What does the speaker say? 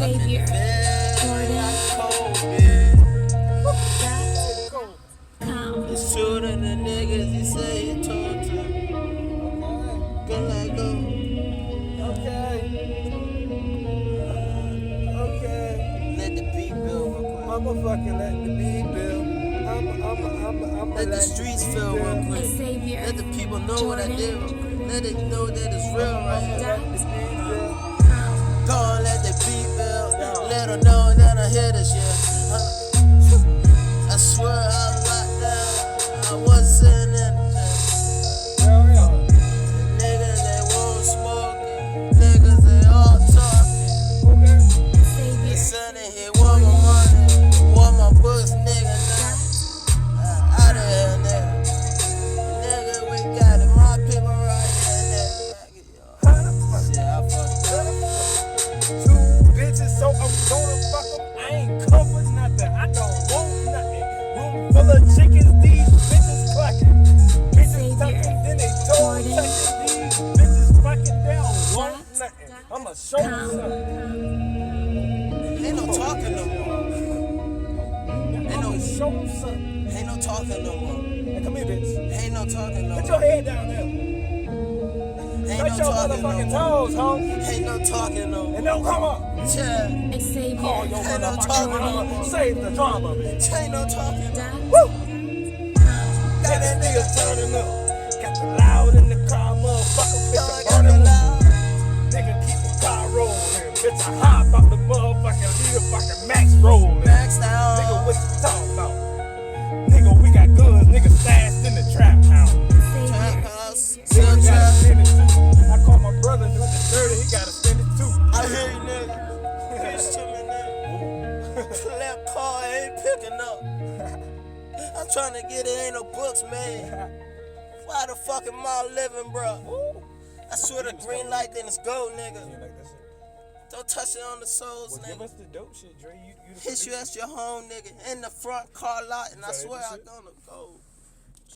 Xavier, Jordan, It's true that the niggas he say he told to. Go let go. Okay. Let the beat build real quick. Motherfucking let the beat build. I'm Let the streets feel real quick. Xavier, Let the people know what I Jordan, did real quick. Let it know that it's real right here. let the beat build. Go and let the beat build. Let them know that I hit this shit. I swear I locked down. I wasn't in the Yeah. niggas, they won't smoke it. Niggas, they all talking. Okay. Xavier, Sonny, he want my money. Want my books, nigga. Now, out of here, nigga. Nigga, we got it. My people right here, nigga. Shit, I fucked up. Two bitches, so I'm gonna fuck them. I ain't come for nothing. I don't want nothing. Room full of chickens, these bitches clucking. Bitches tucking, then they toe touching. These bitches fucking, they don't want nothing. I'ma show them something. Ain't no talking no more. I'ma show them something. Ain't no talking no more. Hey, come here, bitch. Ain't no talking no Put your more. head down there. Ain't Touch no your talking no motherfucking more. toes, ho. Ain't no talking no And more. don't come up. Yeah. Xavier, Call your Ain't no motherfucking talking. mama. Save the drama, bitch. Ain't no talking. Woo! Got that nigga turning up. Got the loud in the car, motherfucker. Bitch, I I'm got burning the up. loud. Nigga, keep the car rolling. Bitch, I hop out the motherfucking lead the fucking max rolling. Maxed Nigga, out. what you talking about? Nigga, we got guns. Nigga, stashed in the trap house. Trap Xavier, house. Nigga, Still gotta trap. spend it too. I call my brother with the 30. He gotta spend it too. I hear you, nigga. Bitch to me, nigga. That car ain't picking up. I'm trying to get it, ain't no books made. Why the fuck am I living, bro? I swear the green light, then it's go, nigga. You like that shit? Don't touch it on the souls, Well, give nigga. us the dope shit, Dre. You the Hit you producer. at your home, nigga, in the front car lot, and I Try to hit swear the I'm shit? gonna go.